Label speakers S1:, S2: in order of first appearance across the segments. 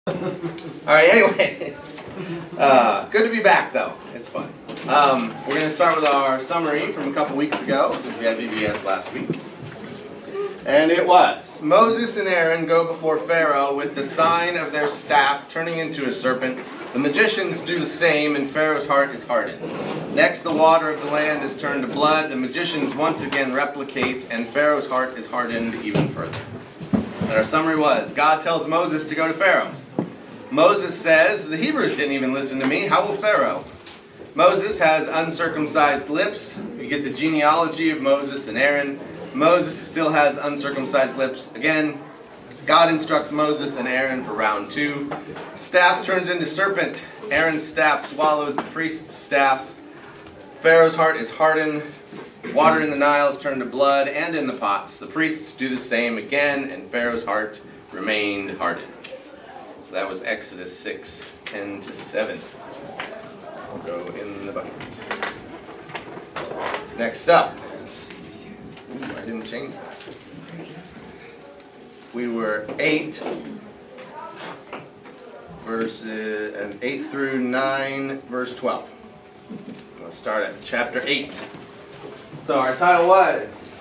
S1: Alright, anyway. Good to be back, though. It's fun. We're going to start with our summary from a couple weeks ago, since we had VBS last week. And it was, Moses and Aaron go before Pharaoh with the sign of their staff turning into a serpent. The magicians do the same, and Pharaoh's heart is hardened. Next, the water of the land is turned to blood. The magicians once again replicate, and Pharaoh's heart is hardened even further. And our summary was, God tells Moses to go to Pharaoh. Moses says, the Hebrews didn't even listen to me. How will Pharaoh? Moses has uncircumcised lips. We get the genealogy of Moses and Aaron. Moses still has uncircumcised lips. Again, God instructs Moses and Aaron for round 2. Staff turns into serpent. Aaron's staff swallows the priest's staffs. Pharaoh's heart is hardened. Water in the Nile is turned to blood, and in the pots. The priests do the same again, and Pharaoh's heart remained hardened. So that was Exodus 6, 10 to 7. I'll go in the bucket. Next up. Ooh, I didn't change that. We were 8 through 9, verse 12. We'll start at chapter 8. So our title was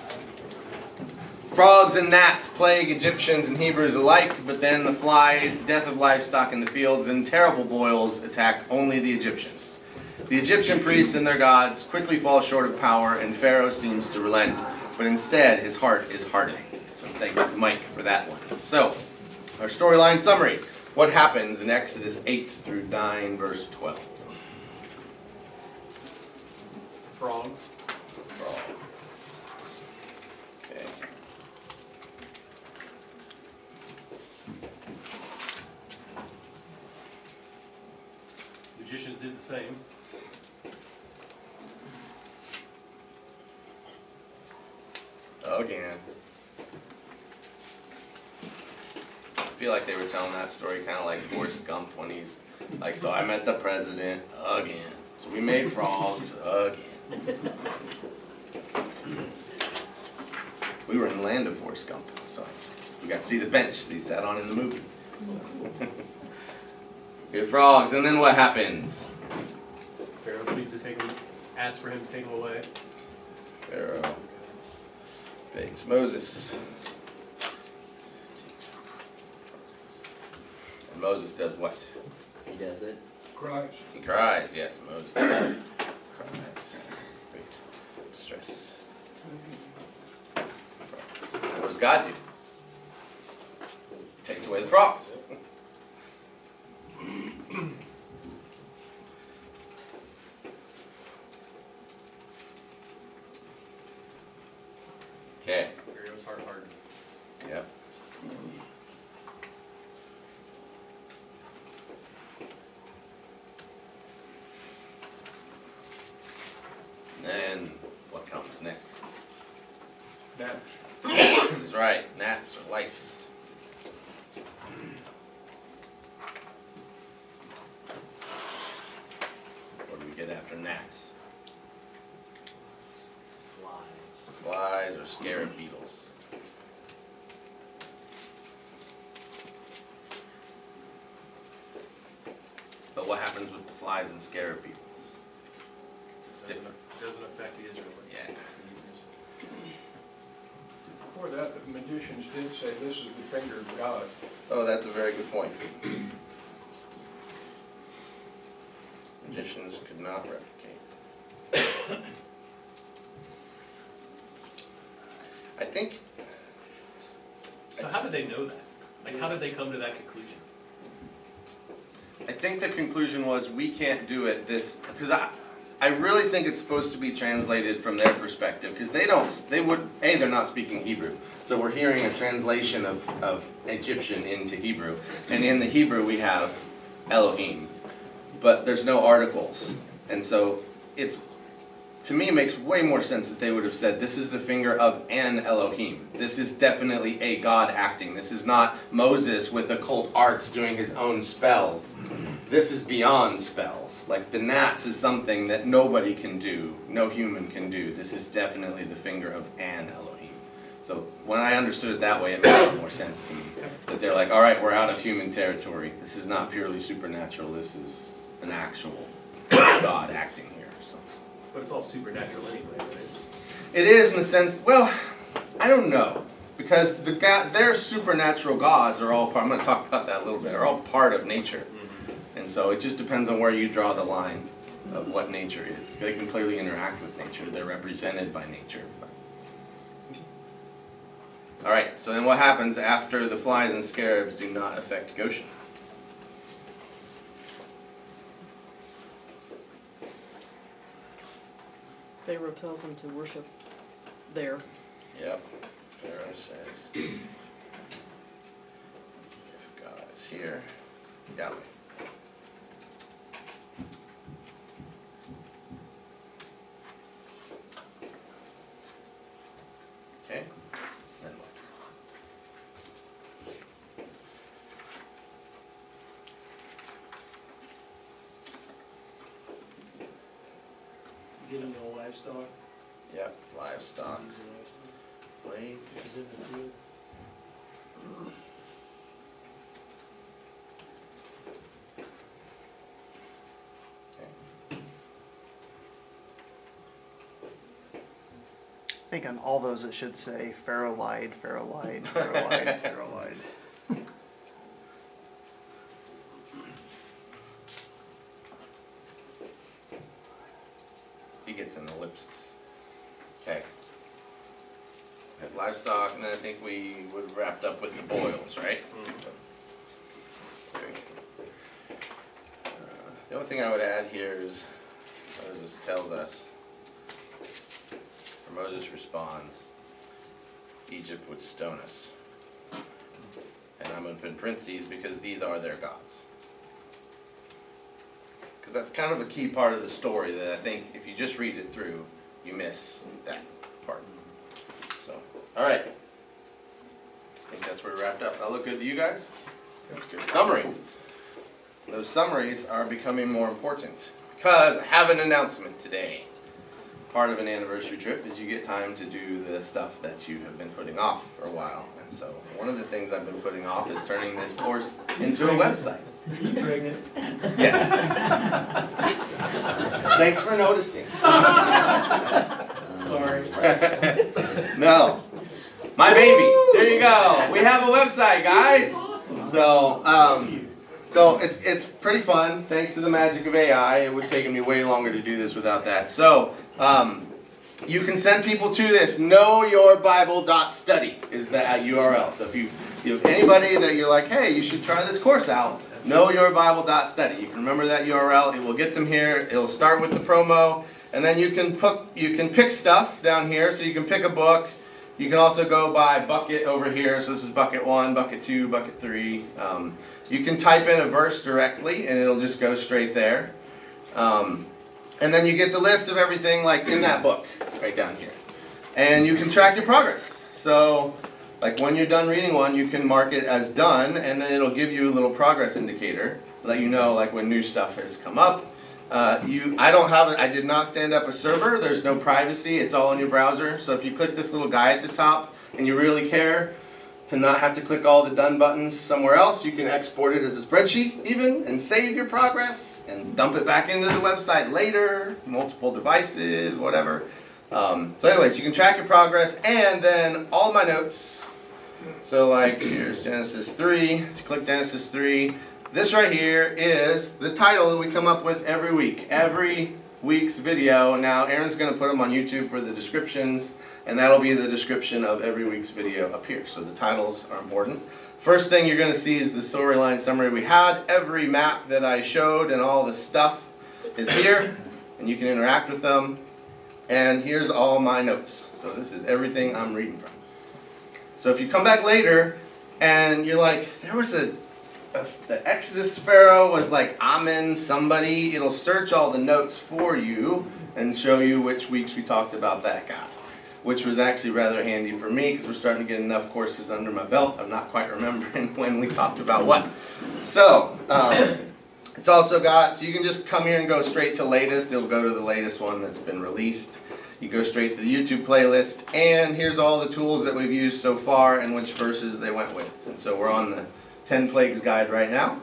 S1: Frogs and gnats plague Egyptians and Hebrews alike, but then the flies, death of livestock in the fields, and terrible boils attack only the Egyptians. The Egyptian priests and their gods quickly fall short of power, and Pharaoh seems to relent, but instead his heart is hardening. So thanks to Mike for that one. So, our storyline summary. What happens in Exodus 8 through 9, verse 12?
S2: Frogs.
S1: Okay.
S2: Magicians did the same.
S1: Again. I feel like they were telling that story kind of like Forrest Gump when he's like, so I met the president again. So we made frogs again. We were in the land of Forrest Gump, so we got to see the bench that he sat on in the movie. So. Good frogs, and then what happens?
S2: Pharaoh pleads to take him, asks for him to take him away.
S1: Pharaoh begs Moses. And Moses does what?
S3: He does it.
S4: Cries.
S1: He cries, yes, Moses cries. Great stress. What does God do? He takes away the frogs. Okay.
S2: Pharaoh's heart hardened.
S1: Yep. And what comes next?
S4: Gnats.
S1: This is right, gnats or lice. What do we get after gnats?
S3: Flies.
S1: Flies or scarab beetles. But what happens with the flies and scarab beetles? It's different.
S2: Doesn't affect the Israelites.
S1: Yeah.
S4: Before that, the magicians did say this is the finger of God.
S1: Oh, that's a very good point. Magicians could not replicate. I think.
S2: So how did they know that? Like, how did they come to that conclusion?
S1: I think the conclusion was we can't do it this because I really think it's supposed to be translated from their perspective because they're not speaking Hebrew. So we're hearing a translation of Egyptian into Hebrew. And in the Hebrew we have Elohim. But there's no articles. And so to me it makes way more sense that they would have said this is the finger of an Elohim. This is definitely a God acting. This is not Moses with occult arts doing his own spells. This is beyond spells. Like the gnats is something that nobody can do, no human can do. This is definitely the finger of an Elohim. So when I understood it that way, it made a lot more sense to me. That they're like, all right, we're out of human territory. This is not purely supernatural. This is an actual God acting here. So.
S2: But it's all supernatural anyway, right?
S1: It is in the sense, well, I don't know. Because their supernatural gods are all part, I'm going to talk about that a little bit, are all part of nature. And so it just depends on where you draw the line of what nature is. They can clearly interact with nature. They're represented by nature. All right, so then what happens after the flies and scarabs do not affect Goshen?
S5: Pharaoh tells them to worship there.
S1: Yep. Pharaoh says, if God is here, Yahweh. Okay, then what?
S6: Getting no livestock.
S1: Yep, livestock. Blade.
S6: Is in the field.
S7: I think on all those it should say Pharaoh lied, Pharaoh lied, Pharaoh lied, Pharaoh lied.
S1: He gets an ellipsis. Okay. We have livestock, and then I think we would have wrapped up with the boils, right? Very good. The only thing I would add here is Moses tells us, or Moses responds, Egypt would stone us. And I'm going to put in parentheses because these are their gods. Because that's kind of a key part of the story that I think if you just read it through, you miss that part. So, all right. I think that's where we wrapped up. That look good to you guys? That's good. Summary. Those summaries are becoming more important because I have an announcement today. Part of an anniversary trip is you get time to do the stuff that you have been putting off for a while. And so one of the things I've been putting off is turning this course into a website.
S6: Are you pregnant?
S1: Yes. Thanks for noticing. Yes.
S6: Sorry.
S1: No. My baby. There you go. We have a website, guys. So it's pretty fun. Thanks to the magic of AI, it would have taken me way longer to do this without that. So you can send people to this. knowyourbible.study is that URL. So if you have anybody that you're like, hey, you should try this course out, knowyourbible.study. You can remember that URL. It will get them here. It'll start with the promo, and then you can pick stuff down here. So you can pick a book. You can also go by bucket over here. So this is bucket 1, bucket 2, bucket 3. You can type in a verse directly, and it'll just go straight there. And then you get the list of everything like in that book right down here. And you can track your progress. So like when you're done reading one, you can mark it as done, and then it'll give you a little progress indicator, let you know like when new stuff has come up. I did not stand up a server. There's no privacy. It's all in your browser. So if you click this little guy at the top and you really care to not have to click all the done buttons somewhere else, you can export it as a spreadsheet even and save your progress and dump it back into the website later, multiple devices, whatever. So anyways, you can track your progress and then all my notes. So like here's Genesis 3. So you click Genesis 3. This right here is the title that we come up with every week. Every week's video. Now Aaron's going to put them on YouTube for the descriptions, and that'll be the description of every week's video up here. So the titles are important. First thing you're going to see is the storyline summary we had. Every map that I showed and all the stuff is here, and you can interact with them. And here's all my notes. So this is everything I'm reading from. So if you come back later and you're like, there was the Exodus Pharaoh was like Amen somebody, it'll search all the notes for you and show you which weeks we talked about that guy, which was actually rather handy for me because we're starting to get enough courses under my belt. I'm not quite remembering when we talked about what. So it's also got, so you can just come here and go straight to latest. It'll go to the latest one that's been released. You go straight to the YouTube playlist, and here's all the tools that we've used so far and which verses they went with. And so we're on the 10 Plagues guide right now.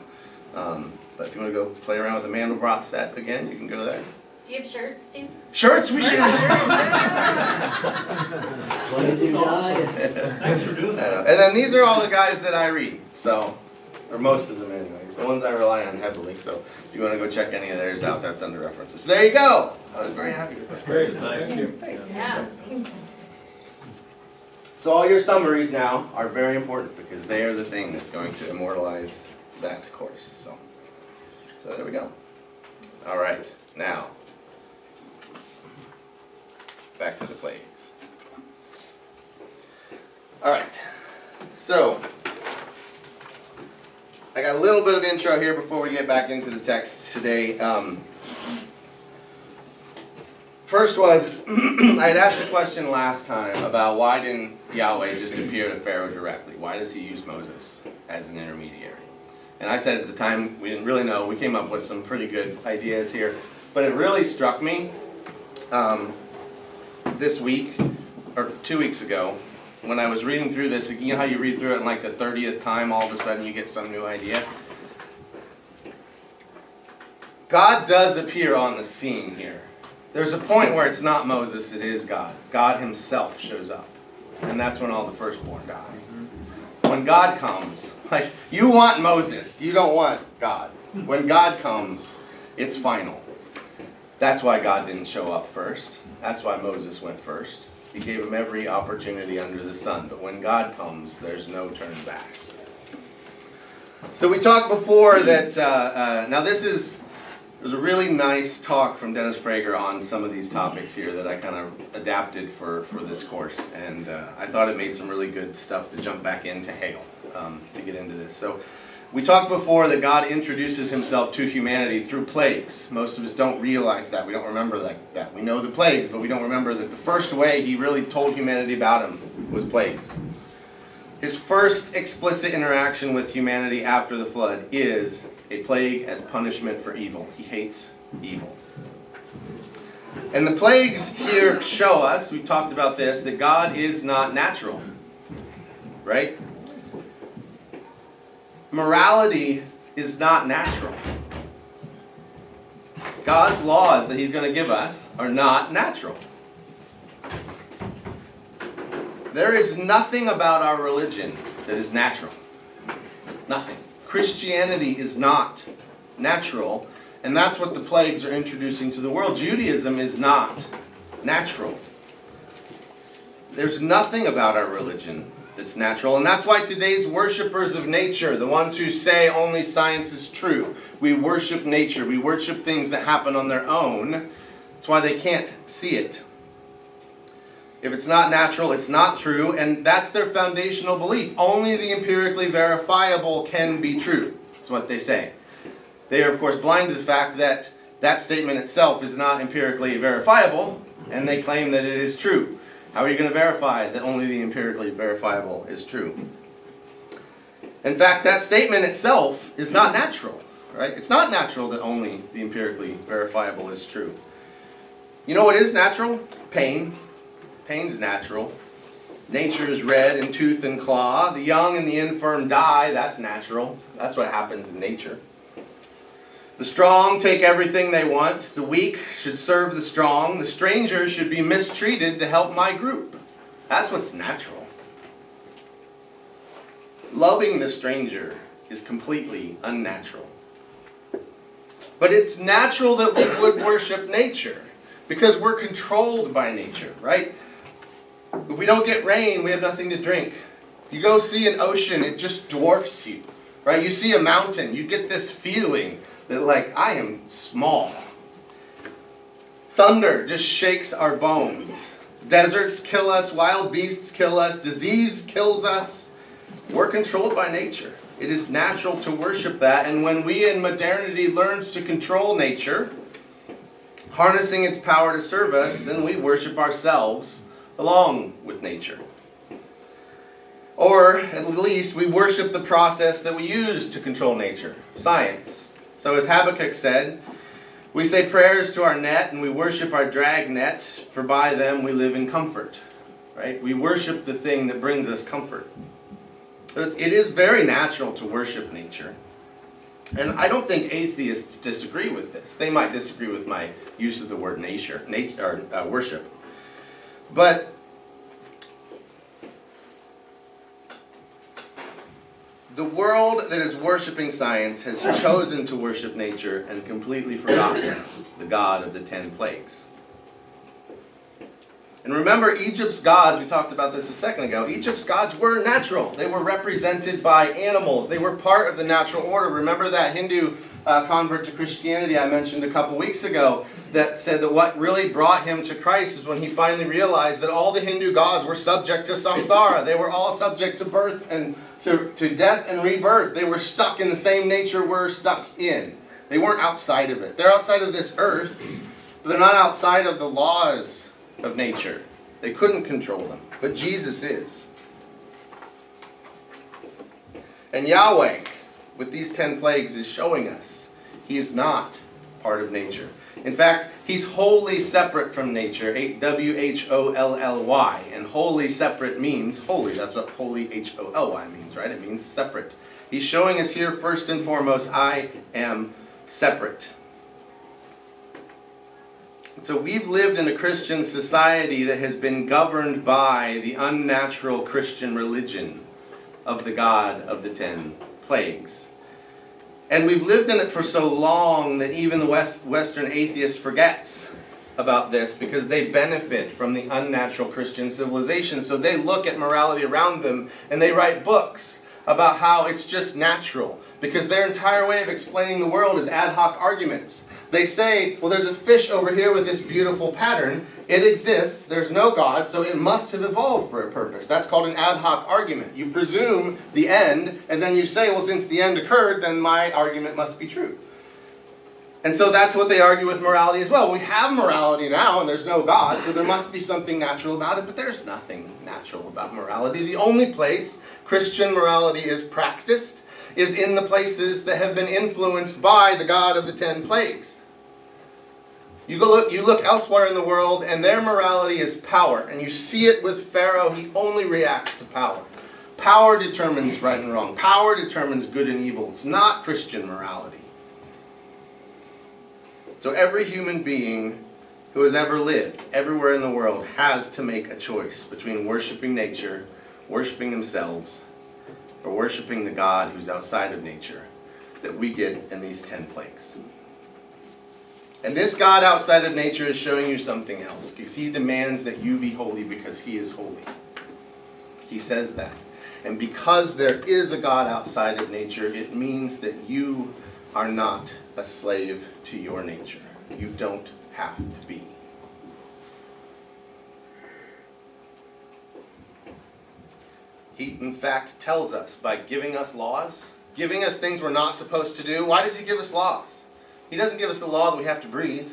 S1: But if you want to go play around with the Mandelbrot set again, you can go there.
S8: Do you have shirts too?
S1: Shirts, we should.
S2: This is awesome. Thanks for doing that.
S1: And then these are all the guys that I read, so, or most of them anyways, the ones I rely on heavily. So if you want to go check any of theirs out, that's under references. So there you go. I was very happy with that.
S2: Great, it's nice.
S1: Thanks.
S8: Yeah.
S1: So all your summaries now are very important because they are the thing that's going to immortalize that course. So there we go. All right, now back to the plagues. All right, so I got a little bit of intro here before we get back into the text today. First was, I had asked a question last time about why didn't Yahweh just appear to Pharaoh directly? Why does he use Moses as an intermediary? And I said at the time, we didn't really know. We came up with some pretty good ideas here. But it really struck me this week, or 2 weeks ago, when I was reading through this. You know how you read through it and like the 30th time, all of a sudden you get some new idea? God does appear on the scene here. There's a point where it's not Moses, it is God. God himself shows up. And that's when all the firstborn die. When God comes, like, you want Moses, you don't want God. When God comes, it's final. That's why God didn't show up first. That's why Moses went first. He gave him every opportunity under the sun. But when God comes, there's no turn back. So we talked before that, now this is, it was a really nice talk from Dennis Prager on some of these topics here that I kind of adapted for this course. And I thought it made some really good stuff to jump back into Hale to get into this. So we talked before that God introduces himself to humanity through plagues. Most of us don't realize that. We don't remember that. We know the plagues, but we don't remember that the first way he really told humanity about him was plagues. His first explicit interaction with humanity after the flood is a plague as punishment for evil. He hates evil. And the plagues here show us, we've talked about this, that God is not natural. Right? Morality is not natural. God's laws that he's going to give us are not natural. There is nothing about our religion that is natural. Nothing. Christianity is not natural, and that's what the plagues are introducing to the world. Judaism is not natural. There's nothing about our religion that's natural, and that's why today's worshipers of nature, the ones who say only science is true, we worship nature, we worship things that happen on their own, that's why they can't see it. If it's not natural, it's not true, and that's their foundational belief. Only the empirically verifiable can be true, is what they say. They are, of course, blind to the fact that that statement itself is not empirically verifiable, and they claim that it is true. How are you going to verify that only the empirically verifiable is true? In fact, that statement itself is not natural, right? It's not natural that only the empirically verifiable is true. You know what is natural? Pain. Pain's natural. Nature is red in tooth and claw. The young and the infirm die. That's natural. That's what happens in nature. The strong take everything they want. The weak should serve the strong. The stranger should be mistreated to help my group. That's what's natural. Loving the stranger is completely unnatural. But it's natural that we would worship nature because we're controlled by nature, right? If we don't get rain, we have nothing to drink. You go see an ocean, it just dwarfs you, right? You see a mountain, you get this feeling that, like, I am small. Thunder just shakes our bones. Deserts kill us, wild beasts kill us, disease kills us. We're controlled by nature. It is natural to worship that, and when we in modernity learns to control nature, harnessing its power to serve us, then we worship ourselves along with nature. Or, at least, we worship the process that we use to control nature, science. So as Habakkuk said, We say prayers to our net and we worship our drag net, for by them we live in comfort. Right? We worship the thing that brings us comfort. It is very natural to worship nature. And I don't think atheists disagree with this. They might disagree with my use of the word worship. But the world that is worshiping science has chosen to worship nature and completely forgotten the God of the 10 plagues. And remember, Egypt's gods, we talked about this a second ago, Egypt's gods were natural. They were represented by animals. They were part of the natural order. Remember that Hindu convert to Christianity I mentioned a couple weeks ago that said that what really brought him to Christ was when he finally realized that all the Hindu gods were subject to samsara. They were all subject to birth and to death and rebirth. They were stuck in the same nature we're stuck in. They weren't outside of it. They're outside of this earth, but they're not outside of the laws of nature. They couldn't control them, but Jesus is. And Yahweh, with these 10 plagues, is showing us he is not part of nature. In fact, he's wholly separate from nature, W-H-O-L-L-Y, and wholly separate means holy. That's what holy H-O-L-Y means, right? It means separate. He's showing us here, first and foremost, I am separate. So we've lived in a Christian society that has been governed by the unnatural Christian religion of the God of the 10 plagues. And we've lived in it for so long that even the Western atheist forgets about this because they benefit from the unnatural Christian civilization. So they look at morality around them and they write books about how it's just natural because their entire way of explaining the world is ad hoc arguments. They say, well, there's a fish over here with this beautiful pattern. It exists. There's no God, so it must have evolved for a purpose. That's called an ad hoc argument. You presume the end, and then you say, well, since the end occurred, then my argument must be true. And so that's what they argue with morality as well. We have morality now, and there's no God, so there must be something natural about it, but there's nothing natural about morality. The only place Christian morality is practiced is in the places that have been influenced by the God of the 10 plagues. You look elsewhere in the world, and their morality is power. And you see it with Pharaoh. He only reacts to power. Power determines right and wrong. Power determines good and evil. It's not Christian morality. So every human being who has ever lived, everywhere in the world, has to make a choice between worshiping nature, worshiping themselves, or worshiping the God who's outside of nature that we get in these 10 plagues. And this God outside of nature is showing you something else, because he demands that you be holy because he is holy. He says that. And because there is a God outside of nature, it means that you are not a slave to your nature. You don't have to be. He, in fact, tells us by giving us laws, giving us things we're not supposed to do. Why does he give us laws? He doesn't give us a law that we have to breathe,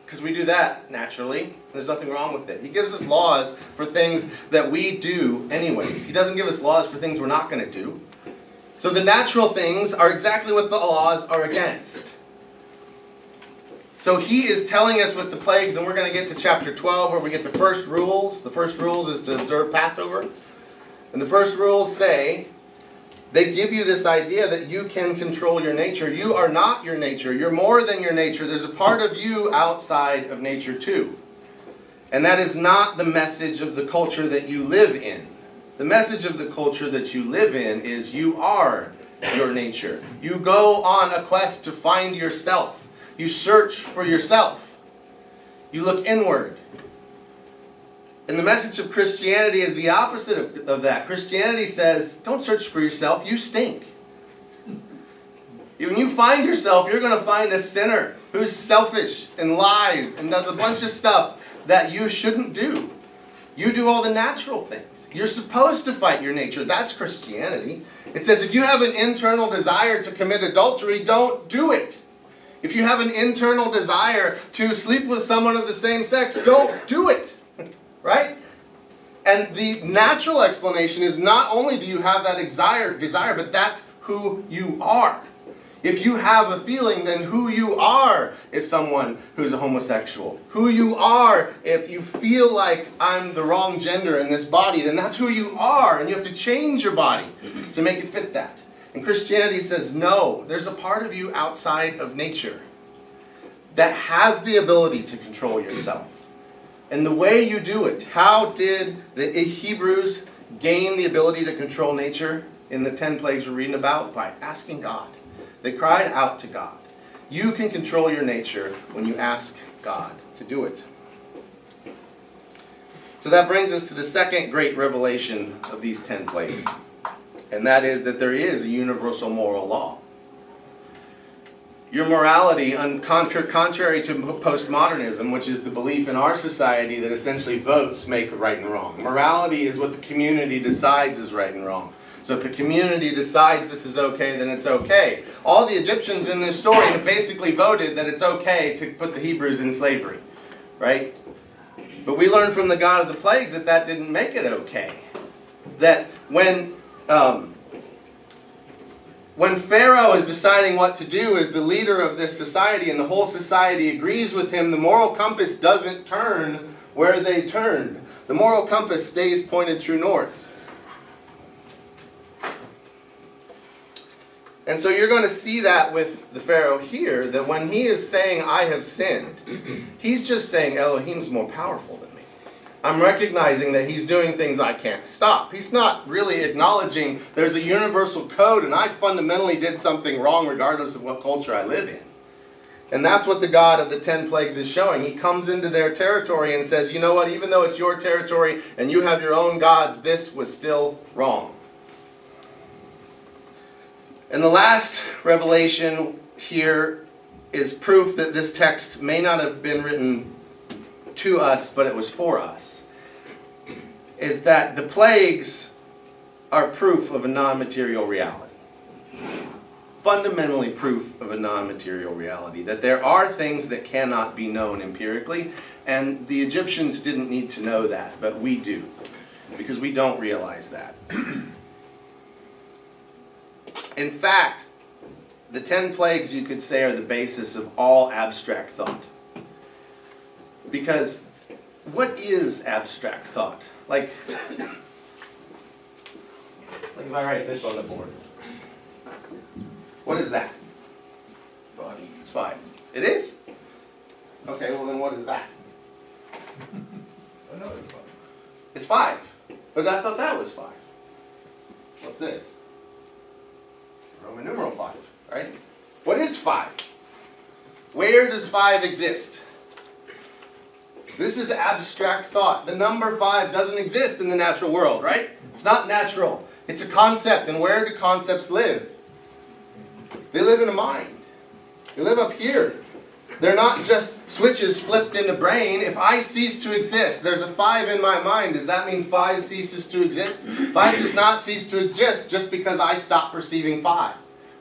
S1: because we do that naturally. There's nothing wrong with it. He gives us laws for things that we do anyways. He doesn't give us laws for things we're not going to do. So the natural things are exactly what the laws are against. So he is telling us with the plagues, and we're going to get to chapter 12 where we get the first rules. The first rules is to observe Passover. And the first rules say, they give you this idea that you can control your nature. You are not your nature. You're more than your nature. There's a part of you outside of nature too. And that is not the message of the culture that you live in. The message of the culture that you live in is you are your nature. You go on a quest to find yourself. You search for yourself. You look inward. And the message of Christianity is the opposite of that. Christianity says, don't search for yourself, you stink. When you find yourself, you're going to find a sinner who's selfish and lies and does a bunch of stuff that you shouldn't do. You do all the natural things. You're supposed to fight your nature. That's Christianity. It says if you have an internal desire to commit adultery, don't do it. If you have an internal desire to sleep with someone of the same sex, don't do it. Right? And the natural explanation is not only do you have that desire, but that's who you are. If you have a feeling, then who you are is someone who's a homosexual. Who you are, if you feel like I'm the wrong gender in this body, then that's who you are, and you have to change your body to make it fit that. And Christianity says, no, there's a part of you outside of nature that has the ability to control yourself. And the way you do it, how did the Hebrews gain the ability to control nature in the 10 plagues we're reading about? By asking God. They cried out to God. You can control your nature when you ask God to do it. So that brings us to the second great revelation of these 10 plagues. And that is that there is a universal moral law. Your morality, contrary to postmodernism, which is the belief in our society that essentially votes make right and wrong. Morality is what the community decides is right and wrong. So if the community decides this is okay, then it's okay. All the Egyptians in this story have basically voted that it's okay to put the Hebrews in slavery, right? But we learn from the God of the plagues that that didn't make it okay. That when Pharaoh is deciding what to do as the leader of this society and the whole society agrees with him, the moral compass doesn't turn where they turned. The moral compass stays pointed true north. And so you're going to see that with the Pharaoh here, that when he is saying, I have sinned, he's just saying Elohim's more powerful than me. I'm recognizing that he's doing things I can't stop. He's not really acknowledging there's a universal code and I fundamentally did something wrong regardless of what culture I live in. And that's what the God of the 10 plagues is showing. He comes into their territory and says, you know what, even though it's your territory and you have your own gods, this was still wrong. And the last revelation here is proof that this text may not have been written to us, but it was for us. Is that the plagues are proof of a non-material reality. Fundamentally proof of a non-material reality. That there are things that cannot be known empirically, and the Egyptians didn't need to know that, but we do. Because we don't realize that. In fact, the 10 plagues, you could say, are the basis of all abstract thought. Because what is abstract thought? Like if I write this on the board. What is that?
S4: 5.
S1: It's 5. It is? Okay, well then what is that?
S4: Another 5.
S1: It's 5. But I thought that was 5. What's this? Roman numeral 5, right? What is 5? Where does 5 exist? This is abstract thought. The number 5 doesn't exist in the natural world, right? It's not natural. It's a concept. And where do concepts live? They live in a mind. They live up here. They're not just switches flipped in the brain. If I cease to exist, there's a 5 in my mind. Does that mean 5 ceases to exist? 5 does not cease to exist just because I stop perceiving 5.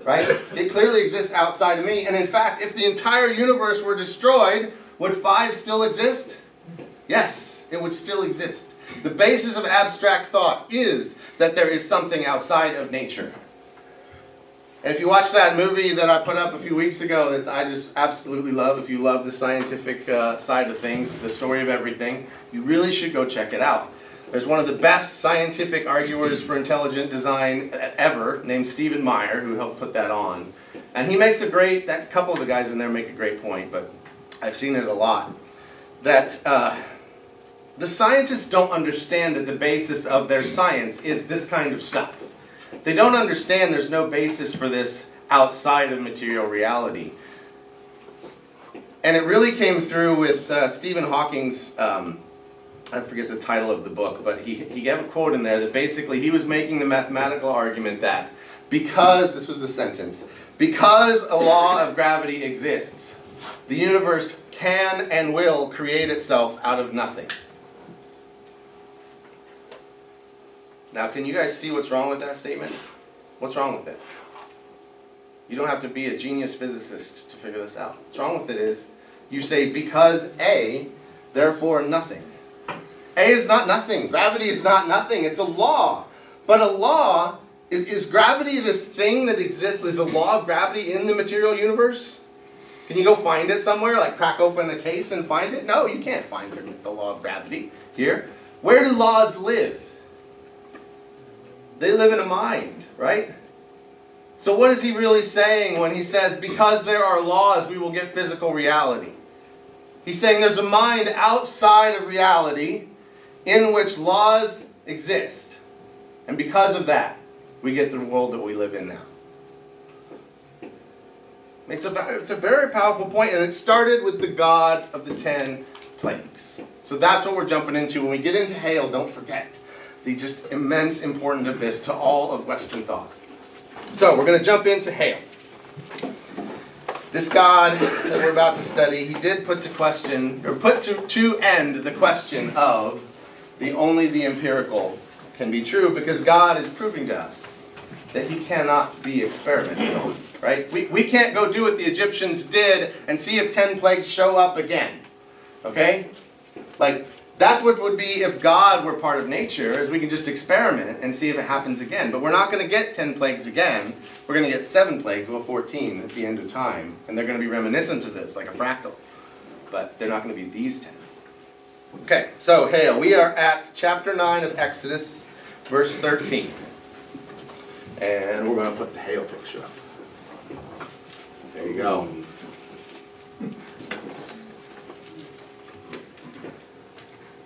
S1: Right? It clearly exists outside of me. And in fact, if the entire universe were destroyed, would 5 still exist? Yes, it would still exist. The basis of abstract thought is that there is something outside of nature. And if you watch that movie that I put up a few weeks ago that I just absolutely love, if you love the scientific side of things, the story of everything, you really should go check it out. There's one of the best scientific arguers for intelligent design ever, named Stephen Meyer, who helped put that on. And he makes a couple of the guys in there make a great point, but I've seen it a lot, that the scientists don't understand that the basis of their science is this kind of stuff. They don't understand there's no basis for this outside of material reality. And it really came through with Stephen Hawking's, I forget the title of the book, but he gave a quote in there that basically he was making the mathematical argument that because, this was the sentence, because a law of gravity exists, the universe can and will create itself out of nothing. Now, can you guys see what's wrong with that statement? What's wrong with it? You don't have to be a genius physicist to figure this out. What's wrong with it is, you say because A, therefore nothing. A is not nothing. Gravity is not nothing. It's a law. But a law Is gravity this thing that exists? Is the law of gravity in the material universe? Can you go find it somewhere, like crack open a case and find it? No, you can't find the law of gravity here. Where do laws live? They live in a mind, right? So what is he really saying when he says, because there are laws, we will get physical reality? He's saying there's a mind outside of reality in which laws exist. And because of that, we get the world that we live in now. It's a very powerful point, and it started with the God of the 10 plagues. So that's what we're jumping into. When we get into hail, don't forget the just immense importance of this to all of Western thought. So we're going to jump into hail. This God that we're about to study, he did put to end the question of only the empirical can be true, because God is proving to us that he cannot be experimented on. Right? We can't go do what the Egyptians did and see if 10 plagues show up again. Okay? Like, that's what would be if God were part of nature, is we can just experiment and see if it happens again. But we're not going to get 10 plagues again. We're going to get 7 plagues, well 14 at the end of time. And they're going to be reminiscent of this, like a fractal. But they're not going to be these 10. Okay, so hail. We are at chapter 9 of Exodus, verse 13. And we're going to put the hail picture up. There you go.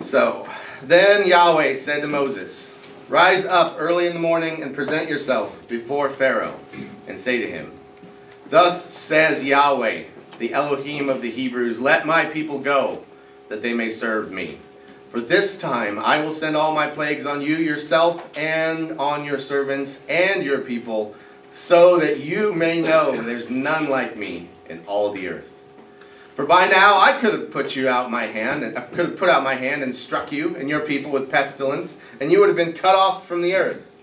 S1: So, then Yahweh said to Moses, "Rise up early in the morning and present yourself before Pharaoh, and say to him, 'Thus says Yahweh, the Elohim of the Hebrews, let my people go, that they may serve me. For this time I will send all my plagues on you yourself and on your servants and your people, so that you may know there's none like me in all the earth. For by now I could have put out my hand and struck you and your people with pestilence, and you would have been cut off from the earth.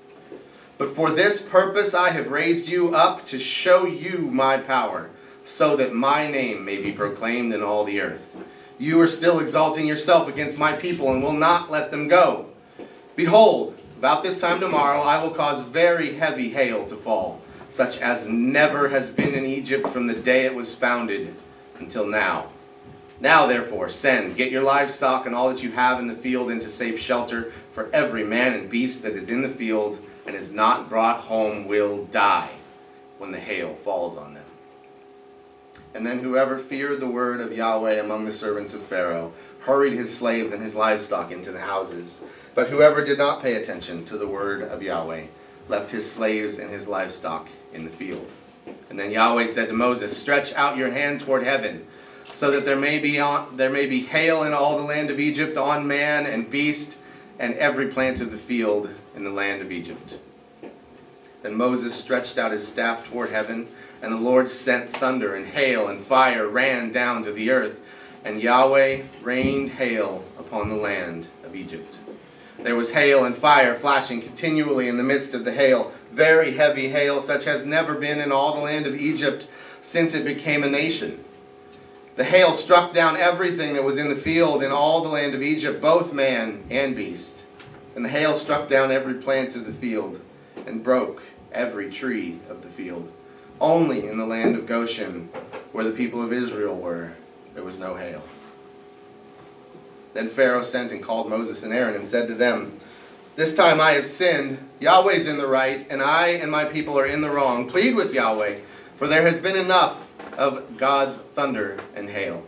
S1: But for this purpose I have raised you up, to show you my power, so that my name may be proclaimed in all the earth. You are still exalting yourself against my people and will not let them go. Behold, about this time tomorrow I will cause very heavy hail to fall, such as never has been in Egypt from the day it was founded until now. Now therefore send, get your livestock and all that you have in the field into safe shelter, for every man and beast that is in the field and is not brought home will die when the hail falls on them. And then whoever feared the word of Yahweh among the servants of Pharaoh hurried his slaves and his livestock into the houses. But whoever did not pay attention to the word of Yahweh left his slaves and his livestock in the field. And then Yahweh said to Moses, stretch out your hand toward heaven, so that there may be hail in all the land of Egypt on man and beast and every plant of the field in the land of Egypt. Then Moses stretched out his staff toward heaven, and the Lord sent thunder and hail, and fire ran down to the earth, and Yahweh rained hail upon the land of Egypt. There was hail and fire flashing continually in the midst of the hail, very heavy hail, such as never been in all the land of Egypt since it became a nation. The hail struck down everything that was in the field in all the land of Egypt, both man and beast. And the hail struck down every plant of the field, and broke every tree of the field. Only in the land of Goshen, where the people of Israel were, there was no hail. Then Pharaoh sent and called Moses and Aaron and said to them, this time I have sinned. Yahweh's in the right, and I and my people are in the wrong. Plead with Yahweh, for there has been enough of God's thunder and hail.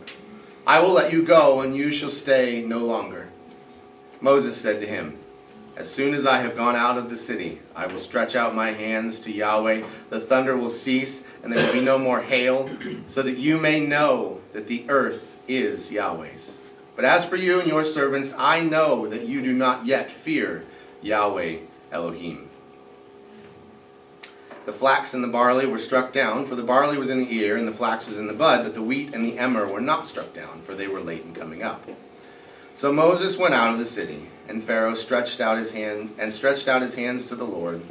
S1: I will let you go, and you shall stay no longer. Moses said to him, as soon as I have gone out of the city, I will stretch out my hands to Yahweh. The thunder will cease, and there will be no more hail, so that you may know that the earth is Yahweh's. But as for you and your servants, I know that you do not yet fear Yahweh Elohim. The flax and the barley were struck down, for the barley was in the ear and the flax was in the bud, but the wheat and the emmer were not struck down, for they were late in coming up. So Moses went out of the city, and Pharaoh stretched out his hands to the Lord,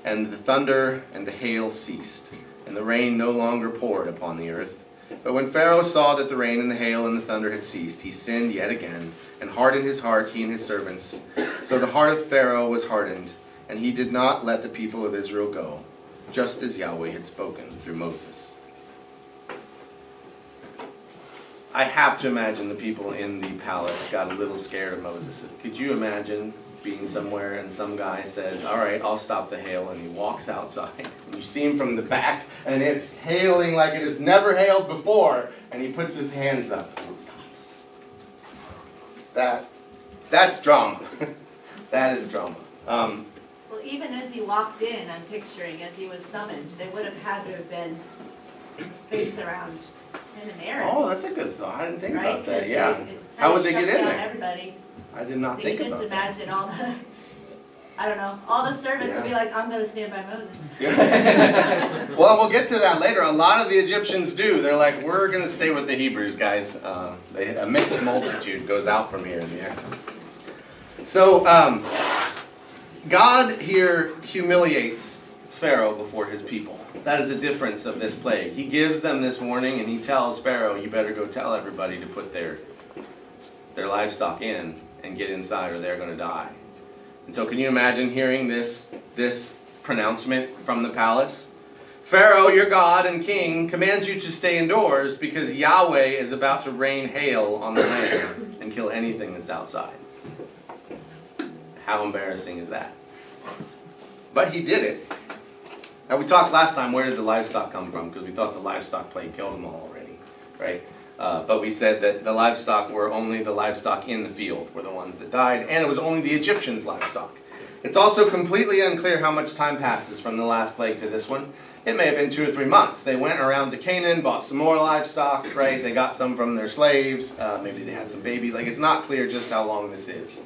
S1: and the thunder and the hail ceased, and the rain no longer poured upon the earth. But when Pharaoh saw that the rain and the hail and the thunder had ceased, he sinned yet again, and hardened his heart, he and his servants. So the heart of Pharaoh was hardened, and he did not let the people of Israel go, just as Yahweh had spoken through Moses. I have to imagine the people in the palace got a little scared of Moses. Could you imagine being somewhere and some guy says, all right, I'll stop the hail, and he walks outside, and you see him from the back, and it's hailing like it has never hailed before, and he puts his hands up, and it stops. That's drama. That is drama.
S8: Well, even as he walked in, I'm picturing, as he was summoned, they would have had to have been spaced around him and Aaron.
S1: Oh, that's a good thought. I didn't think
S8: right?
S1: about that.
S8: 'Cause
S1: Yeah.
S8: it said
S1: How would
S8: he
S1: they get
S8: struck
S1: in
S8: down
S1: there?
S8: Everybody.
S1: I did not
S8: So
S1: think
S8: you can
S1: about
S8: just
S1: that.
S8: imagine all the, I don't know, all the servants would be like, I'm going to stand by Moses.
S1: Well, we'll get to that later. A lot of the Egyptians do. They're like, we're going to stay with the Hebrews, guys. A mixed multitude goes out from here in the Exodus. So, God here humiliates Pharaoh before his people. That is a difference of this plague. He gives them this warning, and he tells Pharaoh, you better go tell everybody to put their livestock in and get inside, or they're going to die. And so can you imagine hearing this pronouncement from the palace? Pharaoh, your God and king, commands you to stay indoors because Yahweh is about to rain hail on the land and kill anything that's outside. How embarrassing is that? But he did it. Now we talked last time, where did the livestock come from? Because we thought the livestock plague killed them all already, right? But we said that the livestock were only the livestock in the field were the ones that died, and it was only the Egyptians' livestock. It's also completely unclear how much time passes from the last plague to this one. It may have been 2 or 3 months. They went around to Canaan, bought some more livestock, right? They got some from their slaves. Maybe they had some babies. Like, it's not clear just how long this is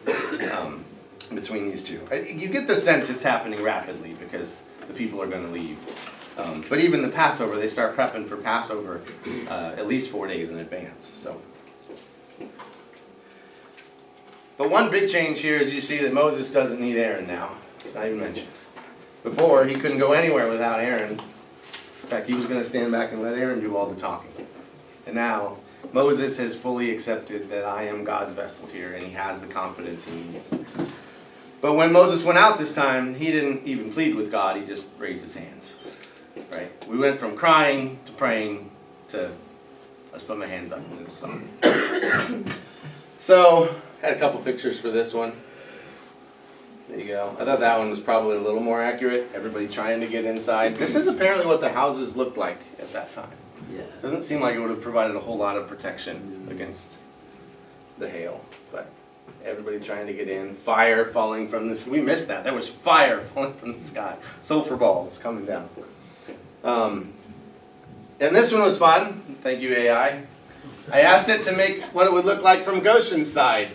S1: between these two. You get the sense it's happening rapidly because the people are going to leave. But even the Passover, they start prepping for Passover at least 4 days in advance. So, but one big change here is you see that Moses doesn't need Aaron now. It's not even mentioned. Before, he couldn't go anywhere without Aaron. In fact, he was going to stand back and let Aaron do all the talking. And now, Moses has fully accepted that I am God's vessel here, and he has the confidence he needs. But when Moses went out this time, he didn't even plead with God, he just raised his hands. Right? We went from crying to praying to, let's put my hands up and it'll stop. So, had a couple pictures for this one. There you go. I thought that one was probably a little more accurate. Everybody trying to get inside. This is apparently what the houses looked like at that time.
S3: Yeah.
S1: Doesn't seem like it would have provided a whole lot of protection against the hail. But everybody trying to get in. Fire falling from the sky. We missed that. There was fire falling from the sky. Sulfur balls coming down. And this one was fun. Thank you, AI. I asked it to make what it would look like from Goshen's side.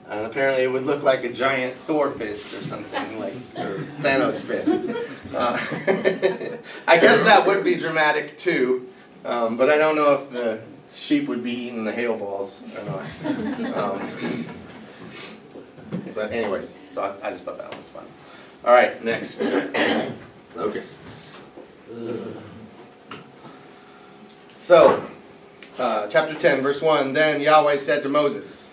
S1: And apparently it would look like a giant Thor fist or something, like, or Thanos fist. I guess that would be dramatic too, but I don't know if the sheep would be eating the hail balls or not. But anyways, so I just thought that was fun. All right, next. Locusts. So, chapter 10, verse 1, Then Yahweh said to Moses,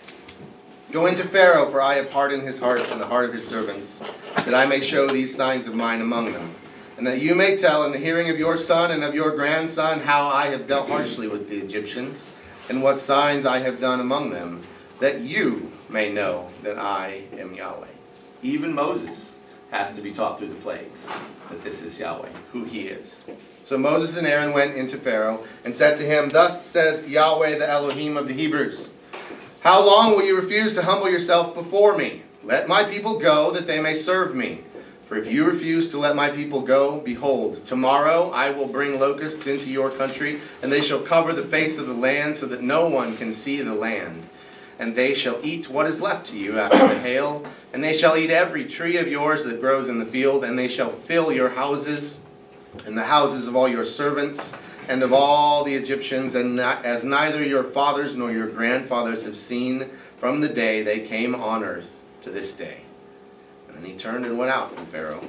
S1: Go into Pharaoh, for I have hardened his heart and the heart of his servants, that I may show these signs of mine among them, and that you may tell in the hearing of your son and of your grandson how I have dealt harshly with the Egyptians, and what signs I have done among them, that you may know that I am Yahweh. Even Moses has to be taught through the plagues that this is Yahweh, who he is. So Moses and Aaron went into Pharaoh and said to him, Thus says Yahweh, the Elohim of the Hebrews, How long will you refuse to humble yourself before me? Let my people go, that they may serve me. For if you refuse to let my people go, behold, tomorrow I will bring locusts into your country, and they shall cover the face of the land, so that no one can see the land. And they shall eat what is left to you after the hail, and they shall eat every tree of yours that grows in the field, and they shall fill your houses, and the houses of all your servants, and of all the Egyptians, and as neither your fathers nor your grandfathers have seen from the day they came on earth to this day. And then he turned and went out from Pharaoh.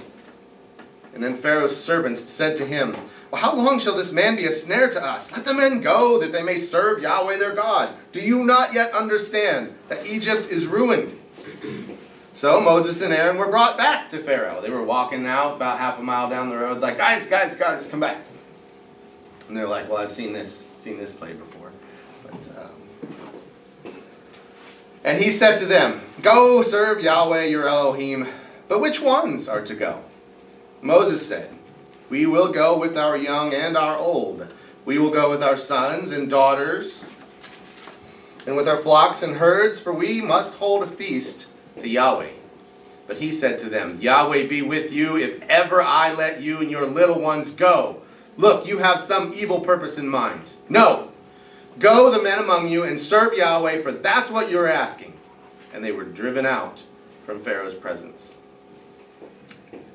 S1: And then Pharaoh's servants said to him, Well, how long shall this man be a snare to us? Let the men go, that they may serve Yahweh their God. Do you not yet understand that Egypt is ruined? So Moses and Aaron were brought back to Pharaoh. They were walking out about half a mile down the road, like, guys, come back. And they're like, well, I've seen this play before. And he said to them, go serve Yahweh your Elohim, but which ones are to go? Moses said, we will go with our young and our old. We will go with our sons and daughters, and with our flocks and herds, for we must hold a feast to Yahweh. But he said to them, Yahweh be with you if ever I let you and your little ones go. Look, you have some evil purpose in mind. No, go the men among you and serve Yahweh, for that's what you're asking. And they were driven out from Pharaoh's presence.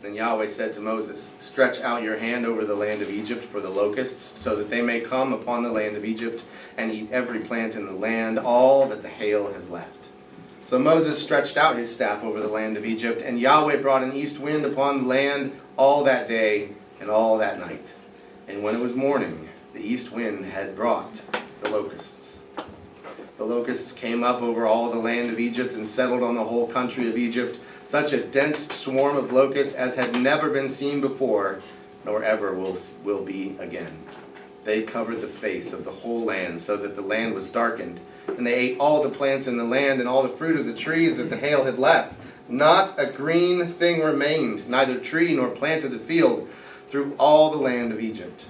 S1: Then Yahweh said to Moses, stretch out your hand over the land of Egypt for the locusts, so that they may come upon the land of Egypt and eat every plant in the land, all that the hail has left. So Moses stretched out his staff over the land of Egypt, and Yahweh brought an east wind upon the land all that day and all that night. And when it was morning, the east wind had brought the locusts. The locusts came up over all the land of Egypt and settled on the whole country of Egypt, such a dense swarm of locusts as had never been seen before, nor ever will be again. They covered the face of the whole land, so that the land was darkened, and they ate all the plants in the land and all the fruit of the trees that the hail had left. Not a green thing remained, neither tree nor plant of the field, through all the land of Egypt.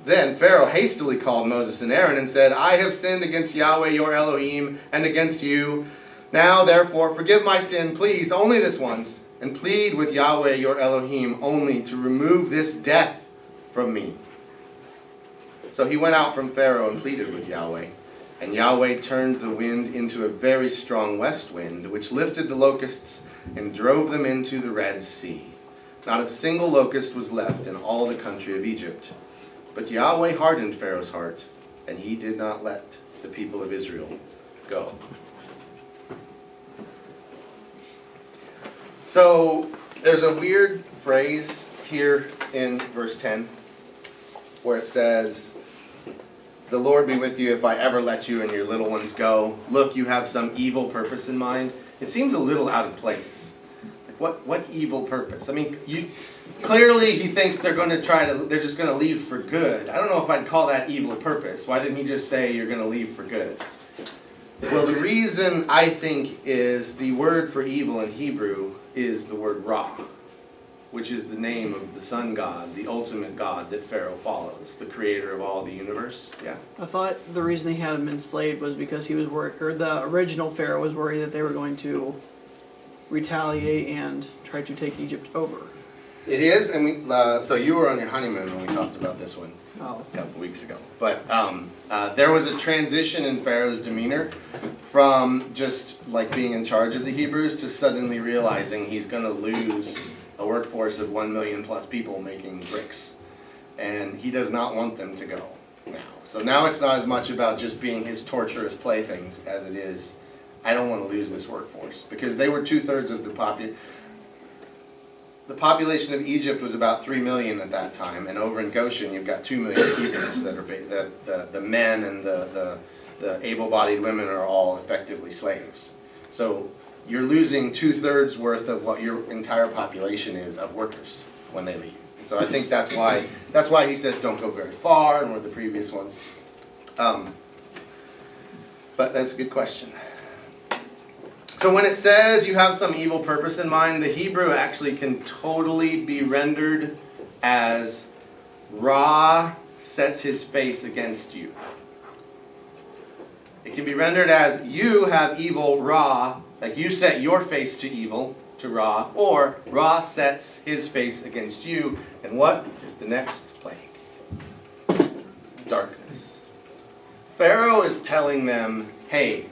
S1: Then Pharaoh hastily called Moses and Aaron and said, I have sinned against Yahweh your Elohim and against you. Now therefore forgive my sin, please, only this once, and plead with Yahweh your Elohim only to remove this death from me. So he went out from Pharaoh and pleaded with Yahweh. And Yahweh turned the wind into a very strong west wind, which lifted the locusts and drove them into the Red Sea. Not a single locust was left in all the country of Egypt. But Yahweh hardened Pharaoh's heart, and he did not let the people of Israel go. So there's a weird phrase here in verse 10 where it says, the Lord be with you if I ever let you and your little ones go. Look, you have some evil purpose in mind. It seems a little out of place. What evil purpose? I mean, clearly he thinks they're just going to leave for good. I don't know if I'd call that evil purpose. Why didn't he just say you're going to leave for good? Well, the reason I think is the word for evil in Hebrew is the word Ra, which is the name of the sun god, the ultimate god that Pharaoh follows, the creator of all the universe. Yeah.
S5: I thought the reason he had him enslaved was because he was worried, or the original Pharaoh was worried that they were going to retaliate and try to take Egypt over.
S1: It is, and so you were on your honeymoon when we talked about this one
S5: Oh.
S1: a couple weeks ago. But there was a transition in Pharaoh's demeanor from just like being in charge of the Hebrews to suddenly realizing he's going to lose a workforce of 1 million plus people making bricks. And he does not want them to go now. So now it's not as much about just being his torturous playthings as it is, I don't want to lose this workforce. Because they were 2/3 of the population. The population of Egypt was about 3 million at that time, and over in Goshen you've got 2 million Hebrews that are the men and the able-bodied women are all effectively slaves. So you're losing 2/3 worth of what your entire population is of workers when they leave. And so I think that's why he says don't go very far, and one of the previous ones. But that's a good question. So when it says you have some evil purpose in mind, the Hebrew actually can totally be rendered as Ra sets his face against you. It can be rendered as you have evil Ra, like you set your face to evil, to Ra, or Ra sets his face against you. And what is the next plague? Darkness. Pharaoh is telling them, hey,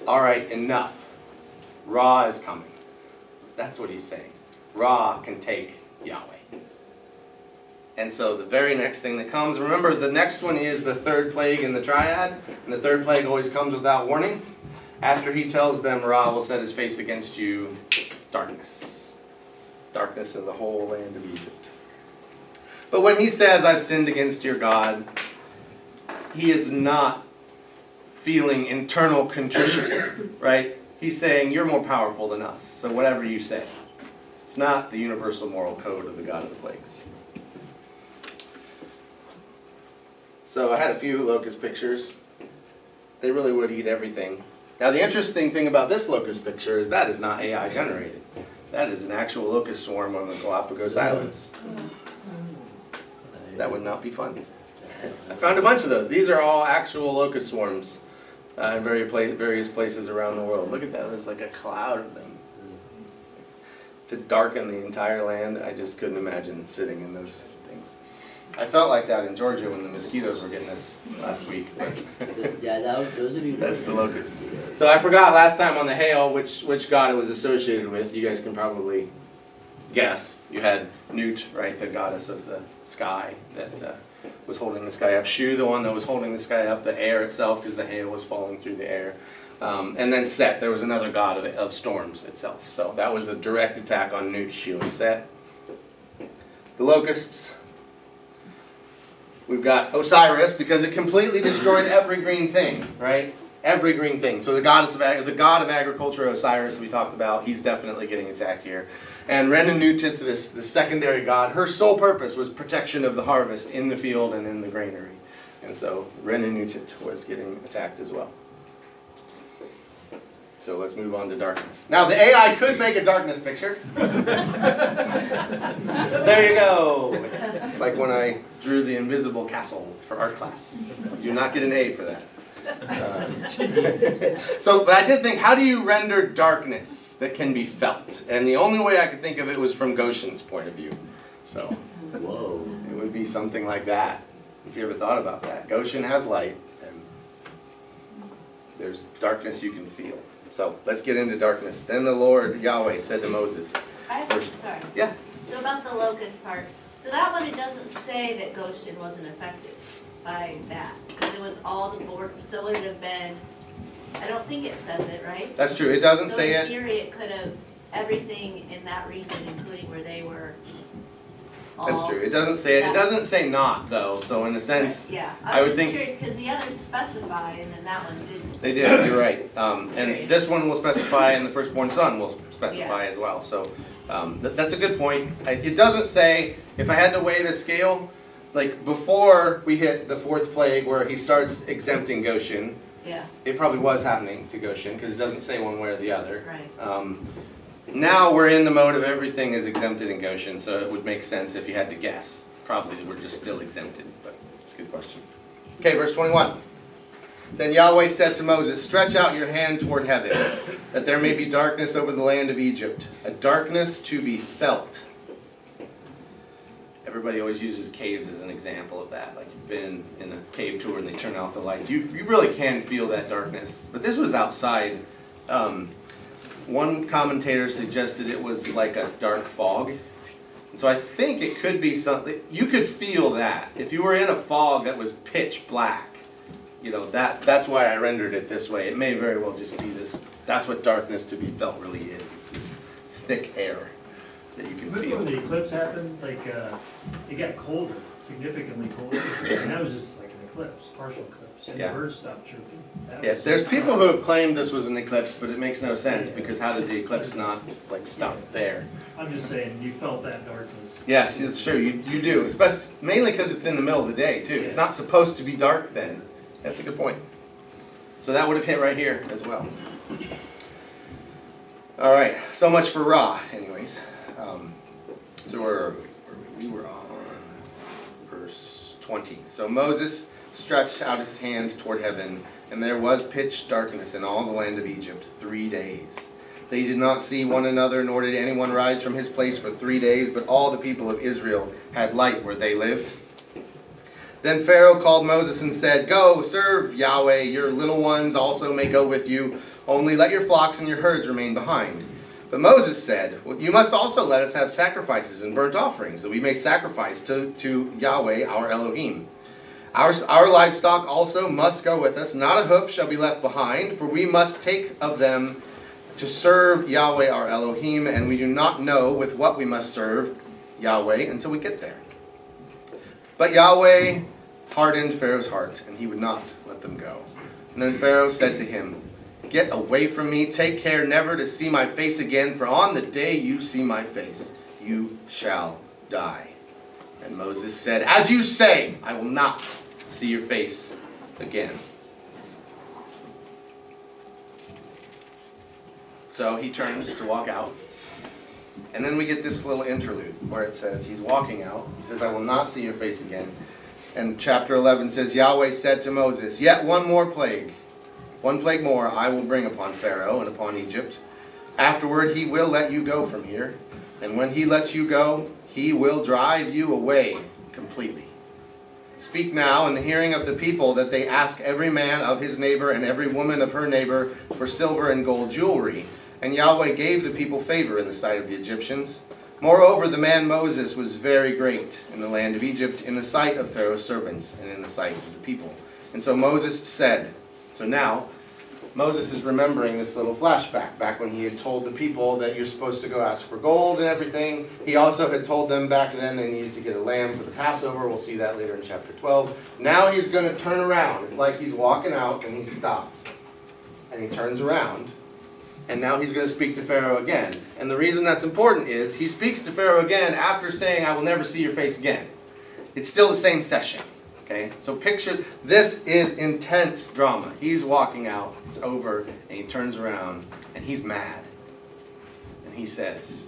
S1: all right, enough. Ra is coming. That's what he's saying. Ra can take Yahweh. And so the very next thing that comes, remember the next one is the third plague in the triad, and the third plague always comes without warning. After he tells them Ra will set his face against you, darkness. Darkness in the whole land of Egypt. But when he says, I've sinned against your God, he is not feeling internal contrition, right? he's saying, you're more powerful than us, so whatever you say. It's not the universal moral code of the God of the plagues. So I had a few locust pictures. They really would eat everything. Now the interesting thing about this locust picture is that is not AI generated. That is an actual locust swarm on the Galapagos Islands. That would not be fun. I found a bunch of those. These are all actual locust swarms in various places around the world. Look at that. There's like a cloud of them. To darken the entire land, I just couldn't imagine sitting in those things. I felt like that in Georgia when the mosquitoes were getting us last week.
S3: Yeah, those would be.
S1: That's the locust. So I forgot last time on the hail which god it was associated with. You guys can probably guess. You had Nut, right, the goddess of the sky that was holding the sky up. Shu, the one that was holding the sky up, the air itself, because the hail was falling through the air. And then Set, there was another god of storms itself. So that was a direct attack on Nut, Shu, and Set. The locusts. We've got Osiris, because it completely destroyed every green thing, right? Every green thing. So the god of agriculture, Osiris, we talked about, he's definitely getting attacked here. And Ren and Nutit, this secondary god, her sole purpose was protection of the harvest in the field and in the granary. And so Ren and Nutit was getting attacked as well. So let's move on to darkness. Now the AI could make a darkness picture. There you go. It's like when I drew the invisible castle for art class. You do not get an A for that. But I did think, how do you render darkness that can be felt? And the only way I could think of it was from Goshen's point of view. So
S3: Whoa.
S1: it would be something like that, if you ever thought about that. Goshen has light, and there's darkness you can feel. So let's get into darkness. Then the Lord Yahweh said to Moses.
S8: Sorry.
S1: Yeah.
S8: So about the locust part, so that one, it doesn't say that Goshen wasn't affected by that, because it was all the border, so would it have been, I don't think it says it, right?
S1: That's true. It doesn't say
S8: So in
S1: it.
S8: theory, it could have, everything in that region, including where they were.
S1: That's true. It doesn't say it. It doesn't say not, though. So in a sense,
S8: Yeah,
S1: I
S8: I
S1: would
S8: was
S1: think-
S8: just curious, because the others specify, and then that one didn't.
S1: they did. You're right. And this one will specify, and the firstborn son will specify as well. So that's a good point. It doesn't say, if I had to weigh the scale, like before we hit the fourth plague where he starts exempting Goshen,
S8: Yeah,
S1: it probably was happening to Goshen because it doesn't say one way or the other.
S8: right.
S1: Now we're in the mode of everything is exempted in Goshen, so it would make sense if you had to guess. Probably we're just still exempted, but it's a good question. Okay, verse 21. Then Yahweh said to Moses, stretch out your hand toward heaven, that there may be darkness over the land of Egypt, a darkness to be felt. Everybody always uses caves as an example of that. Like you've been in a cave tour and they turn off the lights. You really can feel that darkness. But this was outside. One commentator suggested it was like a dark fog. And so I think it could be something, you could feel that. If you were in a fog that was pitch black, you know, that's why I rendered it this way. It may very well just be this, that's what darkness to be felt really is. It's this thick air that you can
S6: Remember when
S1: feel.
S6: the eclipse happened, like, it got colder, significantly colder, and that was just like an eclipse, partial eclipse, and the
S1: Yeah.
S6: birds stopped chirping. That
S1: Yeah,
S6: was-
S1: there's people who have claimed this was an eclipse, but it makes no sense because how did the eclipse not like stop there?
S6: I'm just saying, you felt that darkness.
S1: Yes, it's true. You do, especially mainly because it's in the middle of the day too. It's
S6: Yeah.
S1: not supposed to be dark then. That's a good point. So that would have hit right here as well. All right, so much for Ra, anyways. So we were on verse 20. So Moses stretched out his hand toward heaven, and there was pitch darkness in all the land of Egypt 3 days. They did not see one another, nor did anyone rise from his place for 3 days, but all the people of Israel had light where they lived. Then Pharaoh called Moses and said, go, serve Yahweh, your little ones also may go with you, only let your flocks and your herds remain behind. But Moses said, well, you must also let us have sacrifices and burnt offerings, that we may sacrifice to Yahweh our Elohim. Our livestock also must go with us, not a hoof shall be left behind, for we must take of them to serve Yahweh our Elohim, and we do not know with what we must serve Yahweh until we get there. But Yahweh hardened Pharaoh's heart, and he would not let them go. And then Pharaoh said to him, get away from me. Take care never to see my face again, for on the day you see my face, you shall die. And Moses said, as you say, I will not see your face again. So he turns to walk out. And then we get this little interlude where it says he's walking out. He says, I will not see your face again. And chapter 11 says, Yahweh said to Moses, yet one more plague, one plague more I will bring upon Pharaoh and upon Egypt. Afterward he will let you go from here. And when he lets you go, he will drive you away completely. Speak now in the hearing of the people that they ask every man of his neighbor and every woman of her neighbor for silver and gold jewelry. And Yahweh gave the people favor in the sight of the Egyptians. Moreover, the man Moses was very great in the land of Egypt, in the sight of Pharaoh's servants, and in the sight of the people. And so Moses said, so now, Moses is remembering this little flashback, back when he had told the people that you're supposed to go ask for gold and everything. He also had told them back then they needed to get a lamb for the Passover. We'll see that later in chapter 12. Now he's going to turn around. It's like he's walking out and he stops. And he turns around. And now he's going to speak to Pharaoh again. And the reason that's important is he speaks to Pharaoh again after saying, I will never see your face again. It's still the same session. Okay? So picture, this is intense drama. He's walking out, it's over, and he turns around, and he's mad. And he says,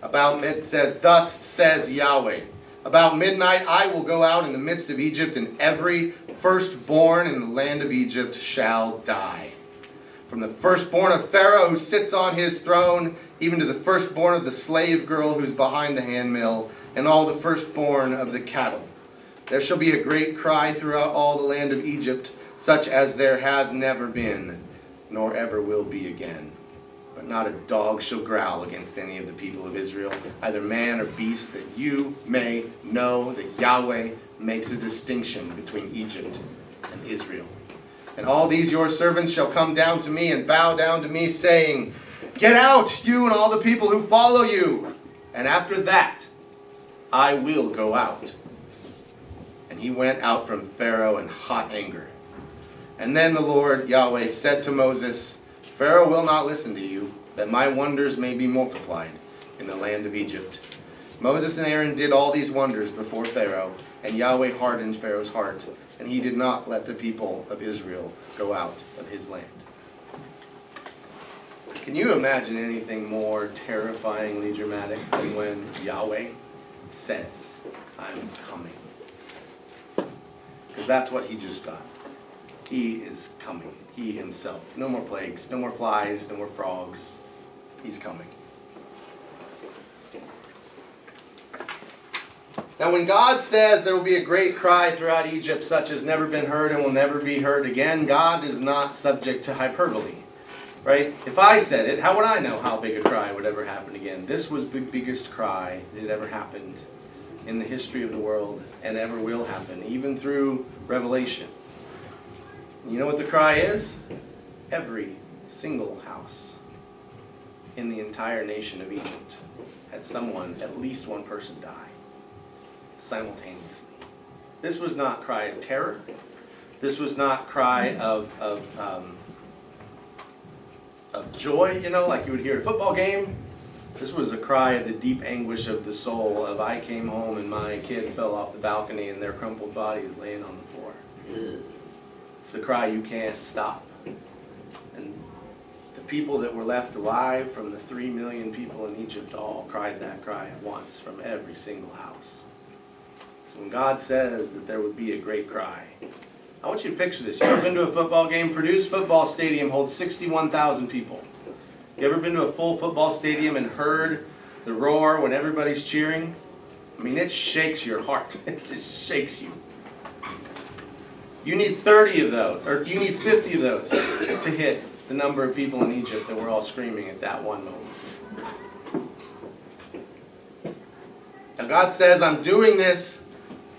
S1: thus says Yahweh, about midnight I will go out in the midst of Egypt, and every firstborn in the land of Egypt shall die. From the firstborn of Pharaoh who sits on his throne, even to the firstborn of the slave girl who's behind the handmill, and all the firstborn of the cattle. There shall be a great cry throughout all the land of Egypt, such as there has never been, nor ever will be again. But not a dog shall growl against any of the people of Israel, either man or beast, that you may know that Yahweh makes a distinction between Egypt and Israel. And all these your servants shall come down to me and bow down to me, saying, get out, you and all the people who follow you. And after that, I will go out. And he went out from Pharaoh in hot anger. And then the Lord Yahweh said to Moses, Pharaoh will not listen to you, that my wonders may be multiplied in the land of Egypt. Moses and Aaron did all these wonders before Pharaoh, and Yahweh hardened Pharaoh's heart, and he did not let the people of Israel go out of his land. Can you imagine anything more terrifyingly dramatic than when Yahweh says, I'm coming? Because that's what he just got. He is coming. He himself. No more plagues, no more flies, no more frogs. He's coming. Now when God says there will be a great cry throughout Egypt such as never been heard and will never be heard again, God is not subject to hyperbole. Right? If I said it, how would I know how big a cry would ever happen again? This was the biggest cry that had ever happened in the history of the world and ever will happen, even through Revelation. You know what the cry is? Every single house in the entire nation of Egypt had someone, at least one person, die simultaneously. This was not cry of terror. This was not cry of joy, you know, like you would hear at a football game. This was a cry of the deep anguish of the soul of I came home and my kid fell off the balcony and their crumpled body is laying on the floor. It's the cry you can't stop. And the people that were left alive from the 3 million people in Egypt all cried that cry at once from every single house. So when God says that there would be a great cry, I want you to picture this. You ever been to a football game? Purdue's football stadium holds 61,000 people. You ever been to a full football stadium and heard the roar when everybody's cheering? I mean, it shakes your heart. It just shakes you. You need 30 of those, or you need 50 of those to hit the number of people in Egypt that were all screaming at that one moment. Now God says, I'm doing this.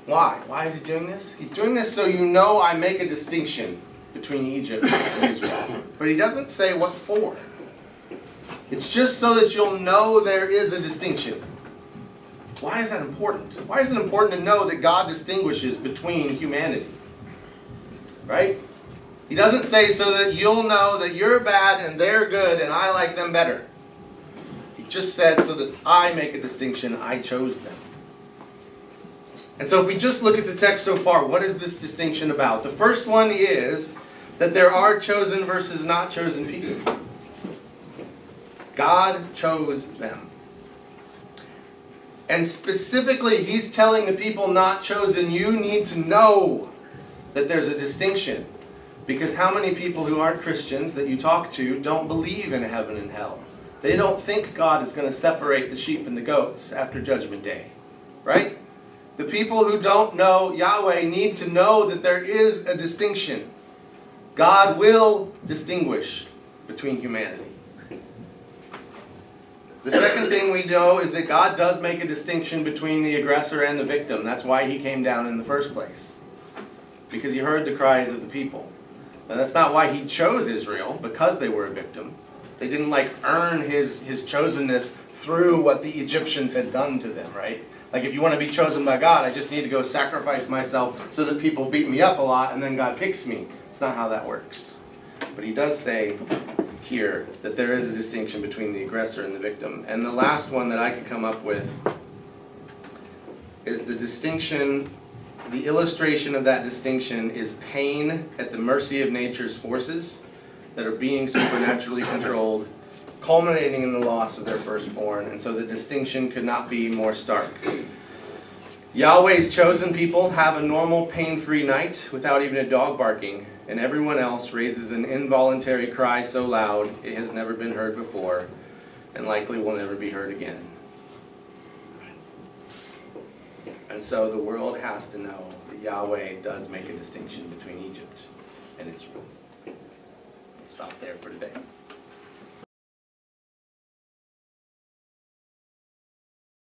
S1: Why? Why is he doing this? He's doing this so you know I make a distinction between Egypt and Israel. But he doesn't say what for. It's just so that you'll know there is a distinction. Why is that important? Why is it important to know that God distinguishes between humanity? Right? He doesn't say so that you'll know that you're bad and they're good and I like them better. He just says so that I make a distinction, I chose them. And so if we just look at the text so far, what is this distinction about? The first one is that there are chosen versus not chosen people. God chose them. And specifically, he's telling the people not chosen, you need to know that there's a distinction. Because how many people who aren't Christians that you talk to don't believe in heaven and hell? They don't think God is going to separate the sheep and the goats after Judgment Day. Right? The people who don't know Yahweh need to know that there is a distinction. God will distinguish between humanity. The second thing we know is that God does make a distinction between the aggressor and the victim. That's why he came down in the first place. Because he heard the cries of the people. Now that's not why he chose Israel, because they were a victim. They didn't earn his chosenness through what the Egyptians had done to them, right? Like if you want to be chosen by God, I just need to go sacrifice myself so that people beat me up a lot and then God picks me. It's not how that works. But he does say here that there is a distinction between the aggressor and the victim. And the last one that I could come up with is the distinction, the illustration of that distinction is pain at the mercy of nature's forces that are being supernaturally controlled, culminating in the loss of their firstborn. And so the distinction could not be more stark. Yahweh's chosen people have a normal pain-free night without even a dog barking, and everyone else raises an involuntary cry so loud it has never been heard before and likely will never be heard again. And so the world has to know that Yahweh does make a distinction between Egypt and Israel. We'll stop there for today.